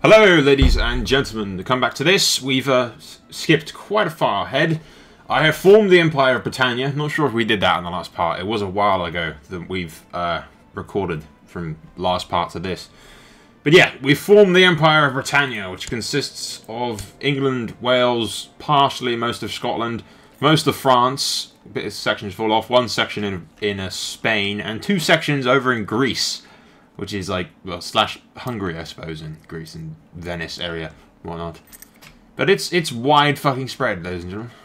Hello ladies and gentlemen, to come back to this, we've skipped quite far ahead. I have formed the Empire of Britannia. Not sure if we did that in the last part. It was a while ago that we've recorded from last part to this. But yeah, we've formed the Empire of Britannia, which consists of England, Wales, partially most of Scotland, most of France, a bit of sections fall off, one section in Spain, and two sections over in Greece. Which is like, well, slash Hungary, I suppose, in Greece and Venice area, whatnot. But it's wide fucking spread, ladies and gentlemen.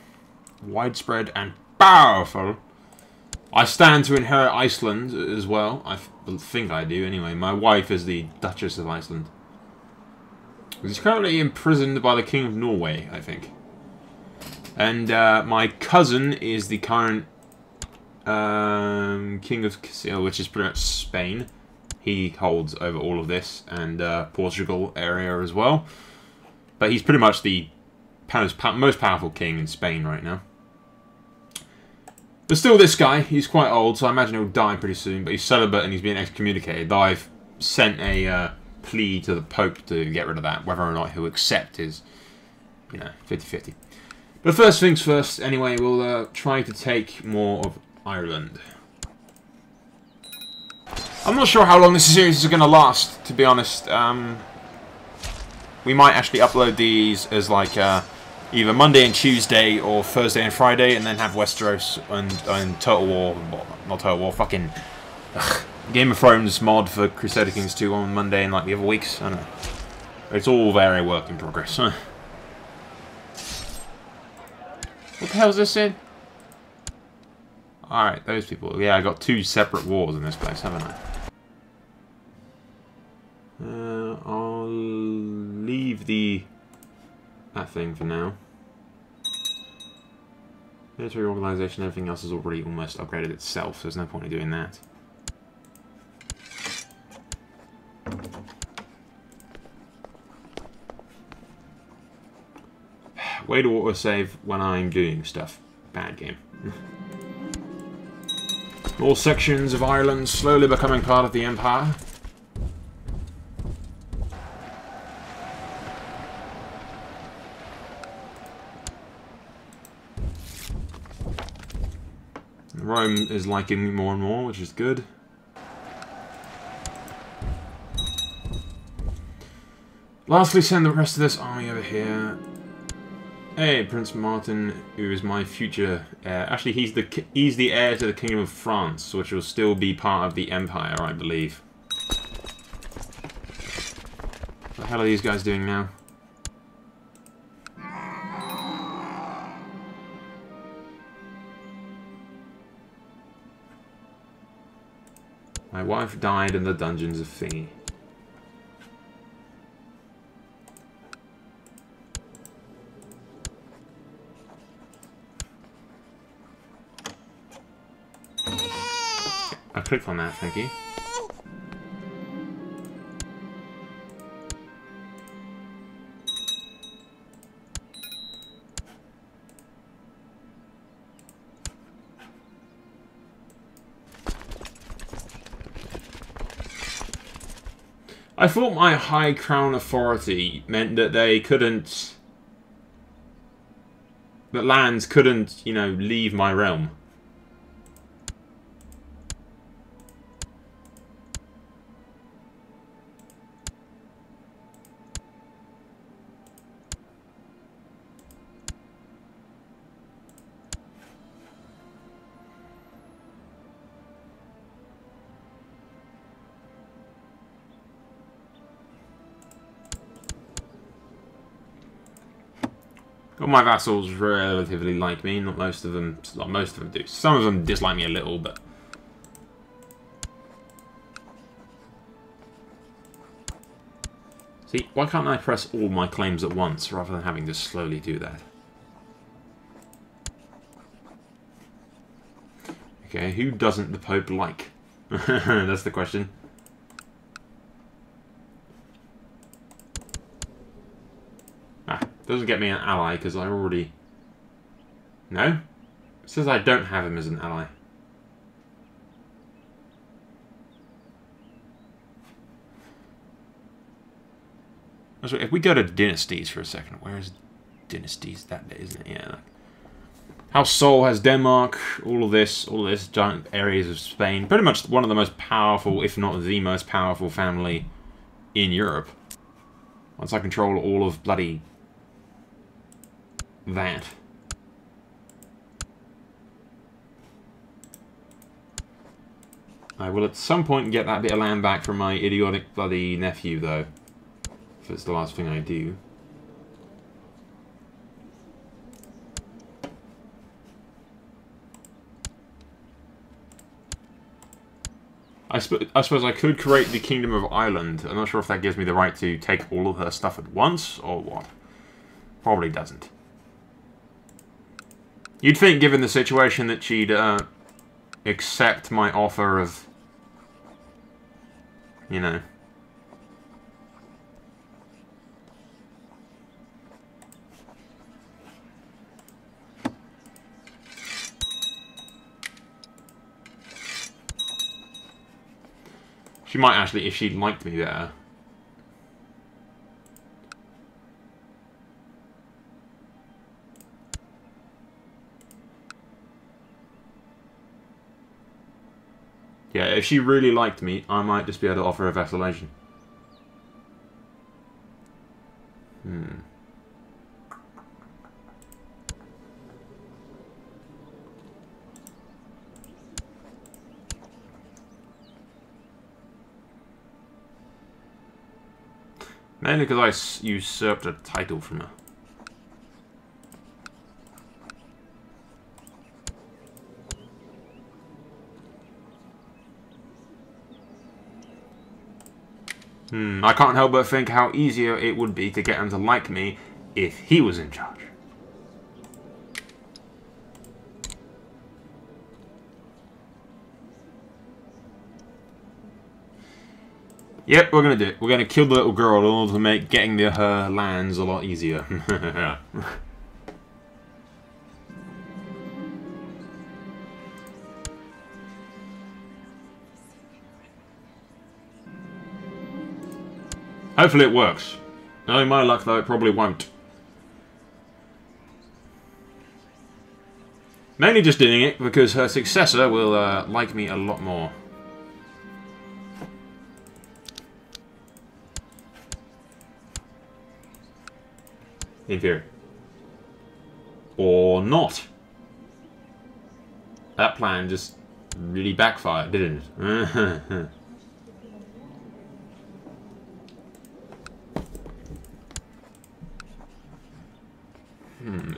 Widespread and powerful. I stand to inherit Iceland as well. I think I do, anyway. My wife is the Duchess of Iceland. She's currently imprisoned by the King of Norway, I think. And my cousin is the current King of Castile, which is pretty much Spain. He holds over all of this, and Portugal area as well. But he's pretty much the most powerful king in Spain right now. But still, this guy, he's quite old, so I imagine he'll die pretty soon. But he's celibate and he's being excommunicated. I've sent a plea to the Pope to get rid of that. Whether or not he'll accept is, 50-50. But first things first, anyway, we'll try to take more of Ireland. I'm not sure how long this series is going to last, to be honest. We might actually upload these as like either Monday and Tuesday or Thursday and Friday, and then have Westeros and Total War, well, not Total War, fucking Game of Thrones mod for Crusader Kings 2 on Monday and like the other weeks. I don't know. It's all very work in progress. What the hell is this in? Alright, those people. Yeah, I got two separate wars in this place, haven't I? I'll leave that thing for now. Military organisation, everything else has already almost upgraded itself, so there's no point in doing that. Way to autosave when I'm doing stuff. Bad game. All sections of Ireland slowly becoming part of the Empire. Rome is liking me more and more, which is good. Lastly, send the rest of this army over here. Hey, Prince Martin, who is my future heir. Actually, he's the heir to the Kingdom of France, which will still be part of the Empire, I believe. What the hell are these guys doing now? My wife died in the dungeons of Thingy. I clicked on that, thank you. I thought my High Crown authority meant that they couldn't... that lands couldn't, leave my realm. All my vassals relatively like me, not most of them. Well, most of them do. Some of them dislike me a little, but... See, why can't I press all my claims at once, rather than having to slowly do that? Okay, who doesn't the Pope like? That's the question. Doesn't get me an ally because I already... No? It says I don't have him as an ally. So if we go to dynasties for a second, where is dynasties? That bit, isn't it? Yeah. House Seoul has Denmark, all of this giant areas of Spain. Pretty much one of the most powerful, if not the most powerful family in Europe. Once I control all of bloody that. I will at some point get that bit of land back from my idiotic bloody nephew, though. If it's the last thing I do. I suppose I could create the Kingdom of Ireland. I'm not sure if that gives me the right to take all of her stuff at once, or what. Probably doesn't. You'd think, given the situation, that she'd accept my offer of, you know... She might actually, if she liked me better. Yeah, if she really liked me, I might just be able to offer her vacillation. Mainly because I usurped a title from her. I can't help but think how easier it would be to get him to like me if he was in charge. Yep, we're gonna do it. We're gonna kill the little girl in order to make getting to her lands a lot easier. Hopefully it works. Knowing my luck, though, it probably won't. Mainly just doing it because her successor will like me a lot more. In theory. Or not. That plan just really backfired, didn't it?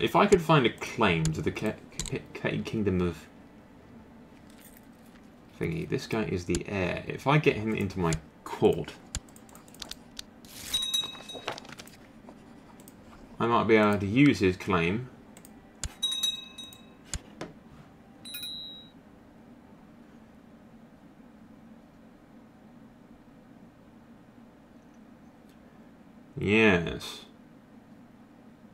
If I could find a claim to the Kingdom of... Thingy, this guy is the heir. If I get him into my court, I might be able to use his claim. Yes.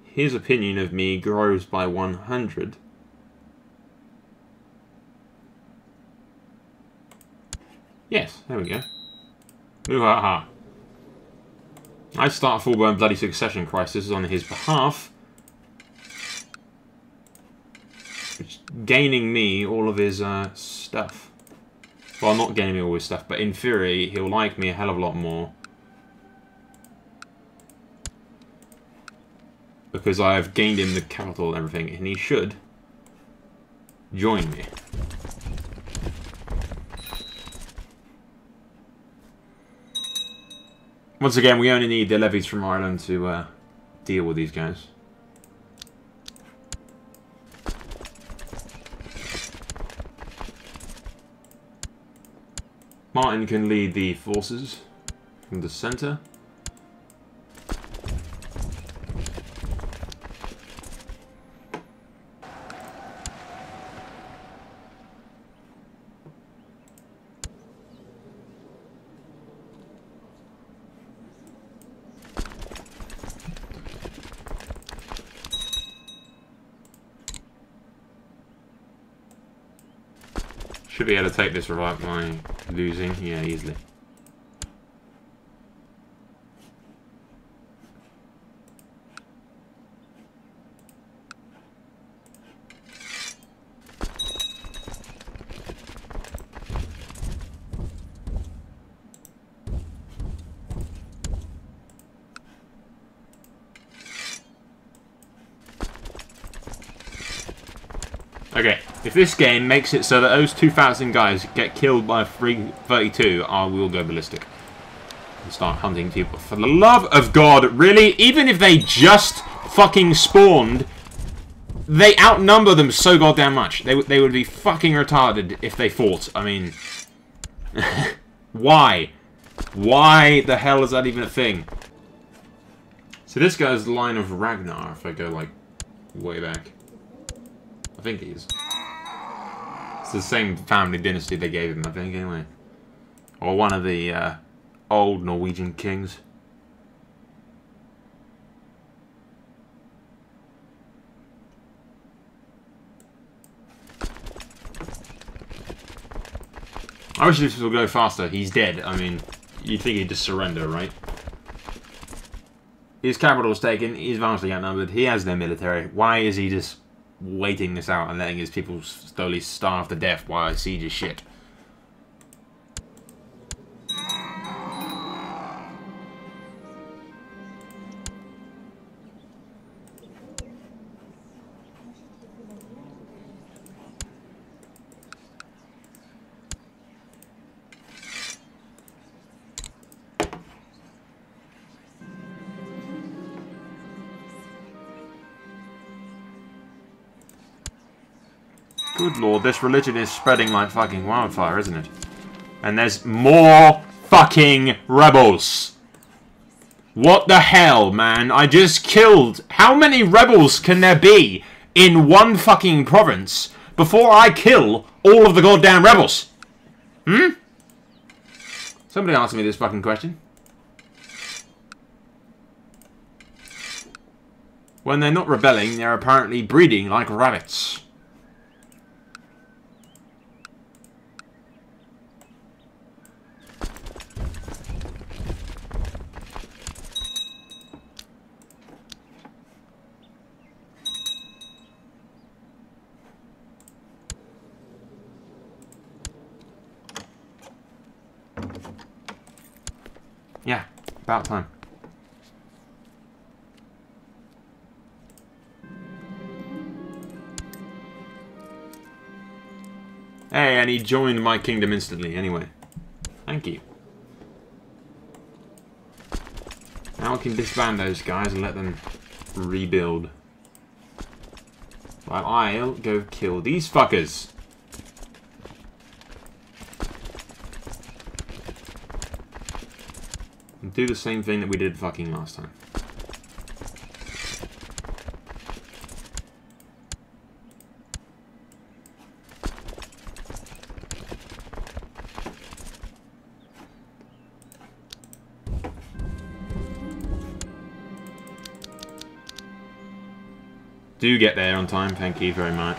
His opinion of me grows by 100. Yes, there we go. Ooh-ha-ha. I start a full-blown bloody succession crisis on his behalf. Which gaining me all of his stuff. Well, not gaining me all his stuff, but in theory, he'll like me a hell of a lot more. Because I have gained him the capital and everything, and he should join me. Once again, we only need the levies from Ireland to deal with these guys. Martin can lead the forces from the center. Should be able to take this without my losing. Yeah, easily. Okay, if this game makes it so that those 2,000 guys get killed by 332, I will go ballistic. And start hunting people. For the love of God, really? Even if they just fucking spawned, they outnumber them so goddamn much. They would be fucking retarded if they fought. I mean... Why? Why the hell is that even a thing? So this guy's the line of Ragnar, if I go, like, way back. I think he is. It's the same family dynasty they gave him, I think, anyway. Or one of the old Norwegian kings. I wish this would go faster. He's dead. I mean, you'd think he'd just surrender, right? His capital is taken. He's vastly outnumbered. He has no military. Why is he just waiting this out and letting his people slowly starve to death while siege is shit? Good lord, this religion is spreading like fucking wildfire, isn't it? And there's more fucking rebels. What the hell, man? I just killed... How many rebels can there be in one fucking province before I kill all of the goddamn rebels? Hmm? Somebody answer me this fucking question. When they're not rebelling, they're apparently breeding like rabbits. Yeah, about time. Hey, and he joined my kingdom instantly, anyway. Thank you. Now I can disband those guys and let them rebuild. While I'll go kill these fuckers. And do the same thing that we did fucking last time. Do get there on time, thank you very much.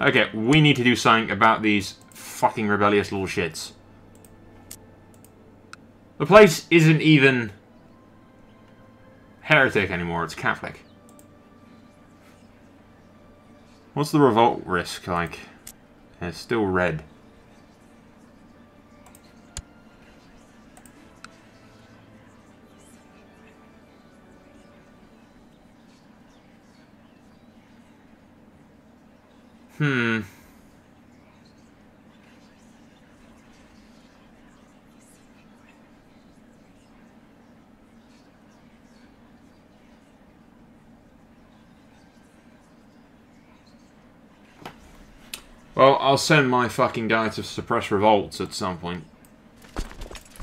Okay, we need to do something about these fucking rebellious little shits. The place isn't even heretic anymore, it's Catholic. What's the revolt risk like? It's still red. Well, I'll send my fucking guy to suppress revolts at some point.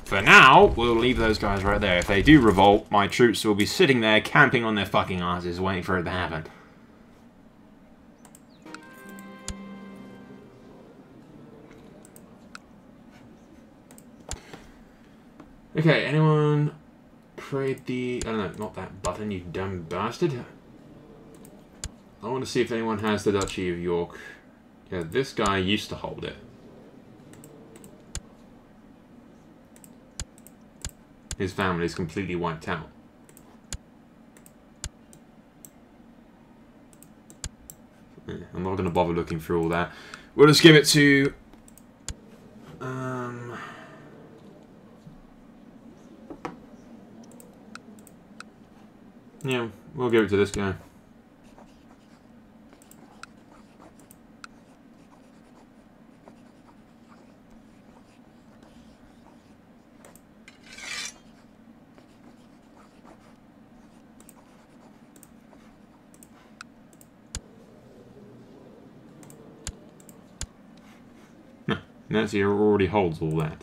For now, we'll leave those guys right there. If they do revolt, my troops will be sitting there camping on their fucking asses waiting for it to happen. Okay, anyone create the... I don't know, not that button, you dumb bastard. I want to see if anyone has the Duchy of York. Yeah, this guy used to hold it. his family is completely wiped out. Yeah, I'm not going to bother looking through all that. We'll just give it to... yeah, we'll give it to this guy. Notice he already holds all that.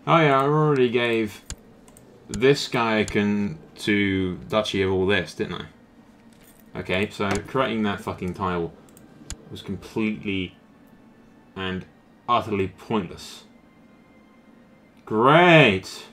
Oh yeah, I already gave this guy to Duchy of all this, didn't I? Okay, so creating that fucking tile was completely and utterly pointless. Great!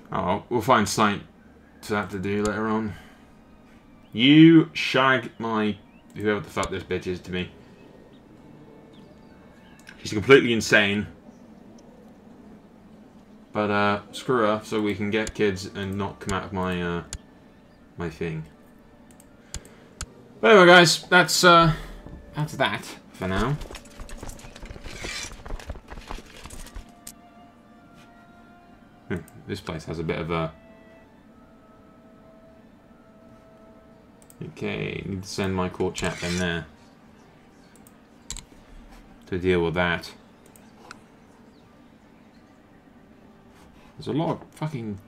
Oh, we'll find something to have to do later on. You shag my... whoever the fuck this bitch is to me. She's completely insane. But, screw her, so we can get kids and not come out of my, my thing. But anyway, guys, that's that for now. This place has a bit of a... okay, need to send my court chap in there to deal with that. There's a lot of fucking...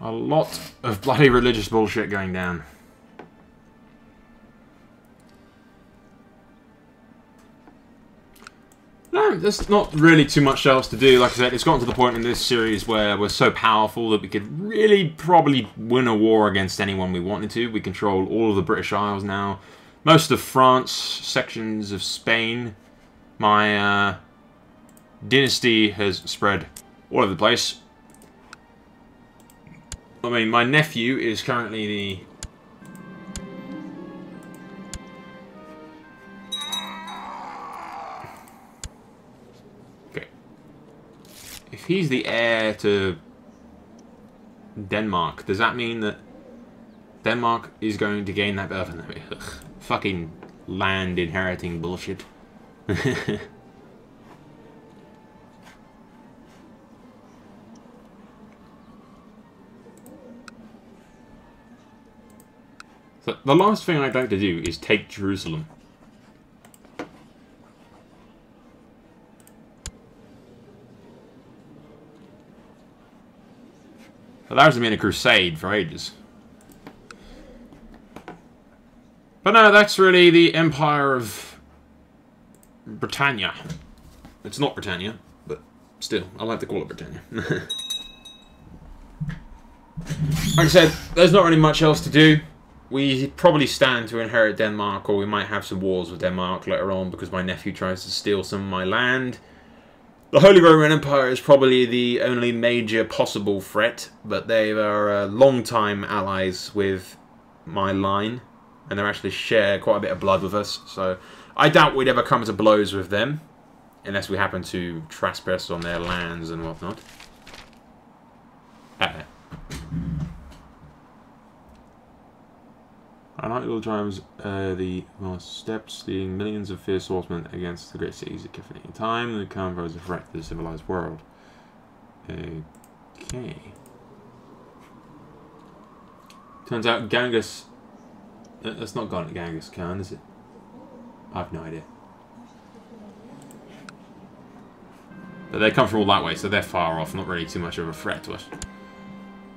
a lot of bloody religious bullshit going down. No, there's not really too much else to do. Like I said, it's gotten to the point in this series where we're so powerful that we could really probably win a war against anyone we wanted to. We control all of the British Isles now. Most of France, sections of Spain. My dynasty has spread all over the place. I mean, my nephew is currently the... if he's the heir to Denmark, does that mean that Denmark is going to gain that birth? Ugh, fucking land inheriting bullshit. So the last thing I'd like to do is take Jerusalem. But that hasn't been a crusade for ages. But no, that's really the Empire of Britannia. It's not Britannia, but still, I like to call it Britannia. Like I said, there's not really much else to do. We probably stand to inherit Denmark, or we might have some wars with Denmark later on because my nephew tries to steal some of my land. The Holy Roman Empire is probably the only major possible threat, but they are long-time allies with my line, and they actually share quite a bit of blood with us, so I doubt we'd ever come to blows with them, unless we happen to trespass on their lands and whatnot. I like little tribes, the vast steppes, leading millions of fierce swordsmen against the great cities at Kefani. In time, they come pose a threat to the civilized world. Okay. Turns out Genghis... that's not Genghis Khan, is it? I have no idea. But they come from all that way, so they're far off, not really too much of a threat to us.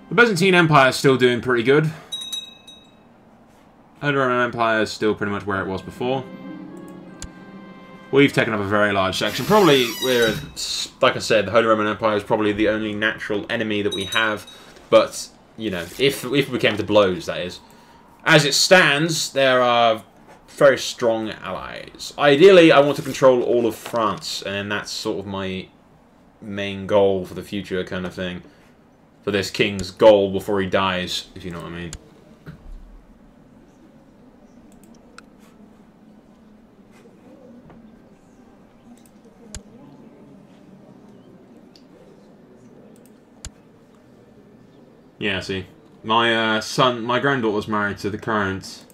The Byzantine Empire is still doing pretty good. Holy Roman Empire is still pretty much where it was before. We've taken up a very large section. Probably, like I said, the Holy Roman Empire is probably the only natural enemy that we have. But, you know, if we came to blows, that is. As it stands, there are very strong allies. Ideally, I want to control all of France, and that's sort of my main goal for the future kind of thing. For this king's goal before he dies, if you know what I mean. Yeah, see. My my granddaughter's married to the current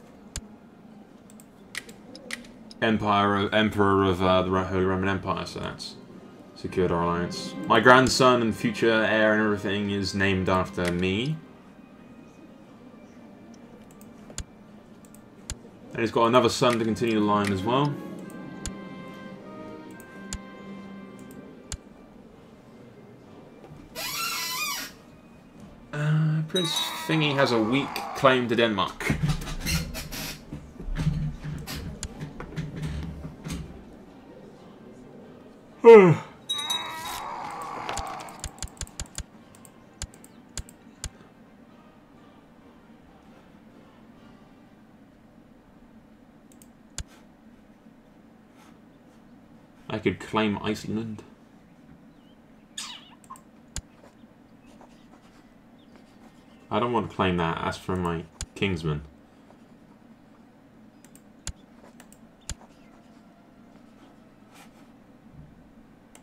emperor of the Holy Roman Empire, so that's secured our alliance. My grandson and future heir and everything is named after me. And he's got another son to continue the line as well. Prince Thingy has a weak claim to Denmark. I could claim Iceland. I don't want to claim that. That's from my kingsman.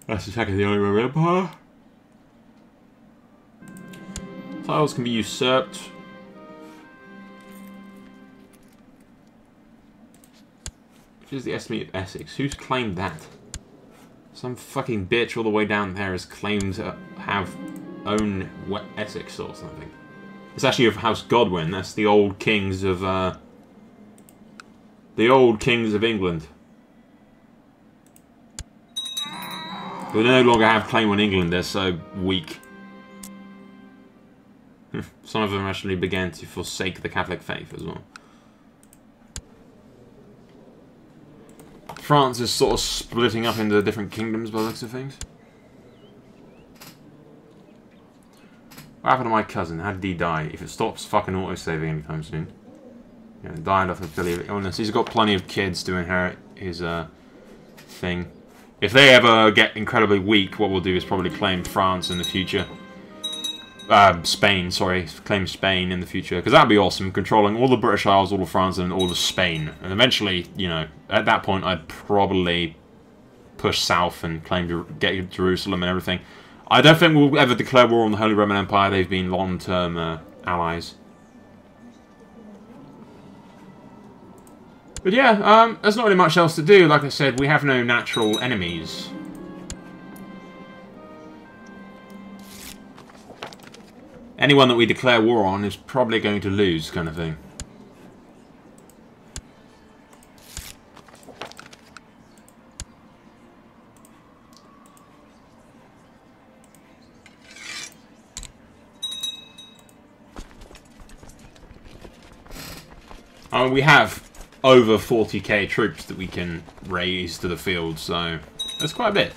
That's the second the Holy Roman Empire. Titles can be usurped. Which is the estimate of Essex? Who's claimed that? Some fucking bitch all the way down there has claimed to have own Essex or something. It's actually of House Godwin. That's the old kings of England. They no longer have claim on England. They're so weak. Some of them actually began to forsake the Catholic faith as well. France is sort of splitting up into different kingdoms by the looks of things. What happened to my cousin? How did he die? If it stops fucking autosaving anytime soon. Yeah, died off a affiliate illness. He's got plenty of kids to inherit his thing. If they ever get incredibly weak, what we'll do is probably claim France in the future. Spain, sorry. Claim Spain in the future. Because that'd be awesome. Controlling all the British Isles, all of France, and all of Spain. And eventually, you know, at that point, I'd probably push south and claim to get Jerusalem and everything. I don't think we'll ever declare war on the Holy Roman Empire. They've been long-term allies. But yeah, there's not really much else to do. Like I said, we have no natural enemies. Anyone that we declare war on is probably going to lose, kind of thing. We have over 40k troops that we can raise to the field, so that's quite a bit.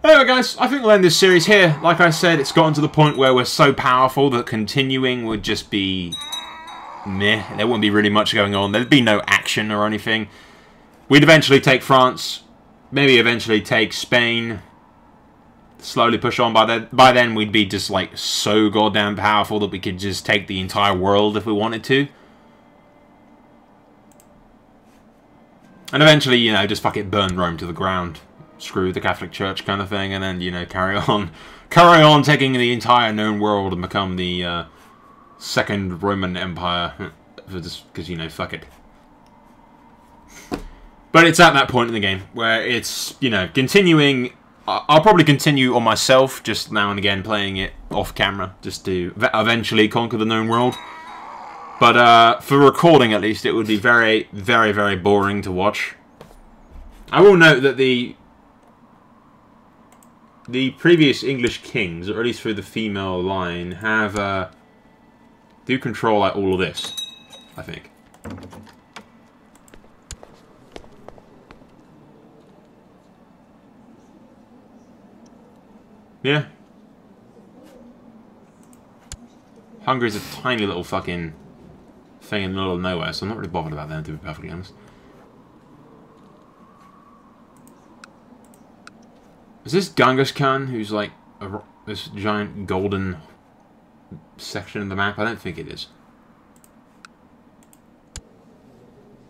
Anyway guys, I think we'll end this series here. Like I said, it's gotten to the point where we're so powerful that continuing would just be meh. There wouldn't be really much going on. There'd be no action or anything. We'd eventually take France, maybe eventually take Spain, slowly push on. By then we'd be just like so goddamn powerful that we could just take the entire world if we wanted to. And eventually, you know, just fuck it, burn Rome to the ground. Screw the Catholic Church kind of thing, and then, you know, carry on taking the entire known world and become the second Roman Empire, because, you know, fuck it. But it's at that point in the game where it's, you know, continuing. I'll probably continue on myself, just now and again playing it off camera, just to eventually conquer the known world. But for recording, at least, it would be very, very, very boring to watch. I will note that the previous English kings, or at least through the female line, have do control like all of this. I think. Yeah. Hungary's a tiny little fucking thing in the middle of nowhere, so I'm not really bothered about them, to be perfectly honest. Is this Genghis Khan, who's like this giant golden section of the map? I don't think it is.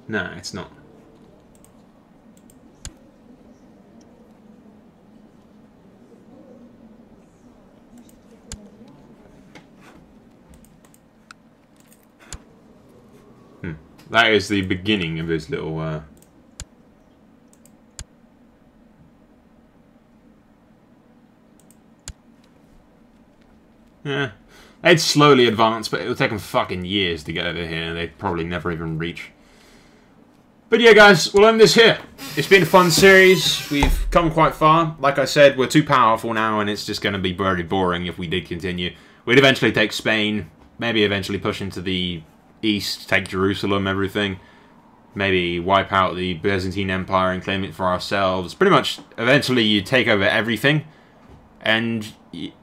No, it's not. That is the beginning of his little... Yeah. They'd slowly advance, but it would take them fucking years to get over here, and they'd probably never even reach. But yeah, guys, we'll end this here. It's been a fun series. We've come quite far. Like I said, we're too powerful now, and it's just going to be very boring if we did continue. We'd eventually take Spain, maybe eventually push into the east, take Jerusalem, everything. Maybe wipe out the Byzantine Empire and claim it for ourselves. Pretty much, eventually you take over everything. And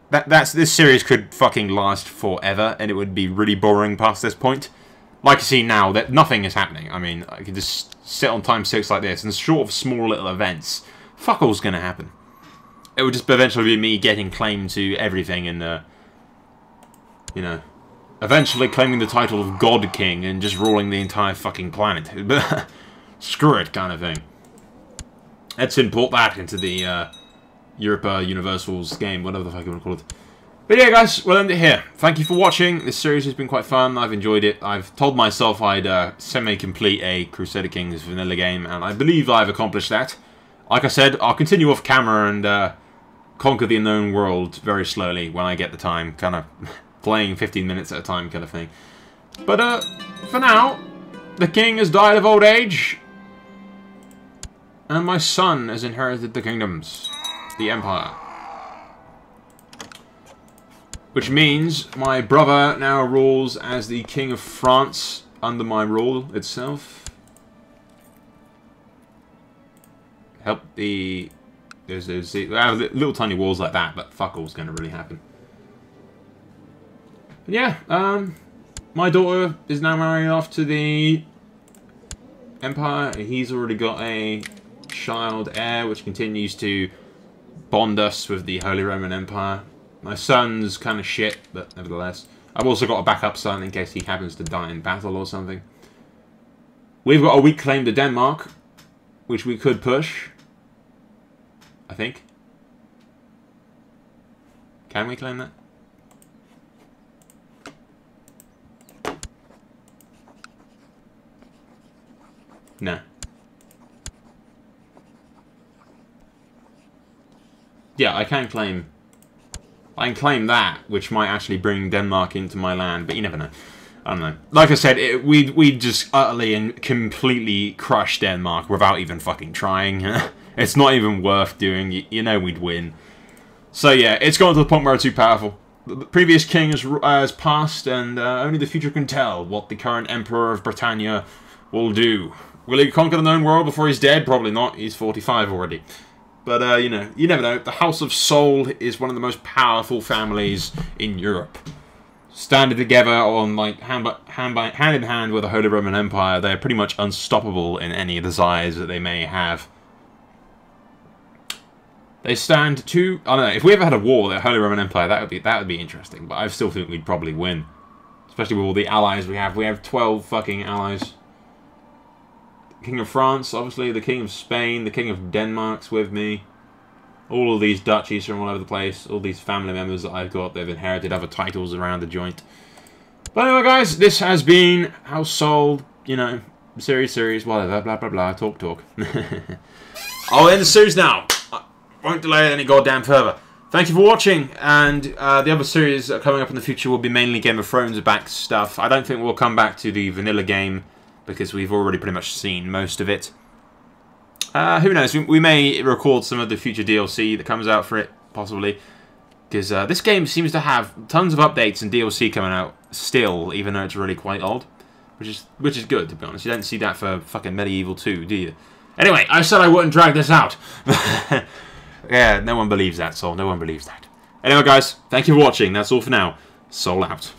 this series could fucking last forever, and it would be really boring past this point. Like you see now, that nothing is happening. I mean, I could just sit on time 6 like this, and short of small little events, fuck all's gonna happen. It would just eventually be me getting claim to everything and, you know, eventually claiming the title of God King and just ruling the entire fucking planet. Screw it, kind of thing. Let's import that into the Europa Universal's game, whatever the fuck you want to call it. But yeah, guys, we'll end it here. Thank you for watching. This series has been quite fun. I've enjoyed it. I've told myself I'd semi-complete a Crusader Kings vanilla game, and I believe I've accomplished that. Like I said, I'll continue off camera and conquer the unknown world very slowly when I get the time, kind of playing 15 minutes at a time kind of thing. But for now, the king has died of old age, and my son has inherited the kingdoms, the empire. Which means my brother now rules as the King of France under my rule itself. Help the... There's little tiny walls like that, but fuck all's going to really happen. But yeah, my daughter is now married off to the Empire. He's already got a child heir, which continues to bond us with the Holy Roman Empire. My son's kind of shit, but nevertheless. I've also got a backup son in case he happens to die in battle or something. We've got a weak claim to Denmark, which we could push. I think. Can we claim that? No. Yeah, I can claim that, which might actually bring Denmark into my land, but you never know. I don't know. Like I said, we'd just utterly and completely crush Denmark without even fucking trying. It's not even worth doing. You know we'd win. So yeah, it's gone to the point where it's too powerful. The previous king has passed, and only the future can tell what the current Emperor of Britannia will do. Will he conquer the known world before he's dead? Probably not. He's 45 already. But, you know, you never know. The House of Soul is one of the most powerful families in Europe. Standing together on, like, hand in hand with the Holy Roman Empire, they're pretty much unstoppable in any desires that they may have. They stand to... I don't know. If we ever had a war with the Holy Roman Empire, that would be interesting. But I still think we'd probably win. Especially with all the allies we have. We have 12 fucking allies. King of France, obviously, the King of Spain, the King of Denmark's with me. All of these duchies from all over the place, all these family members that I've got, they've inherited other titles around the joint. But anyway, guys, this has been House Soul, you know, series, whatever, blah, blah, blah, talk. I'll end the series now. I won't delay it any goddamn further. Thank you for watching, and the other series that are coming up in the future will be mainly Game of Thrones back stuff. I don't think we'll come back to the vanilla game, because we've already pretty much seen most of it. Who knows, we may record some of the future DLC that comes out for it, possibly. Because this game seems to have tons of updates and DLC coming out still, even though it's really quite old. which is good, to be honest. You don't see that for fucking Medieval 2, do you? Anyway, I said I wouldn't drag this out. Yeah, no one believes that, Soul. No one believes that. Anyway, guys, thank you for watching. That's all for now. Soul out.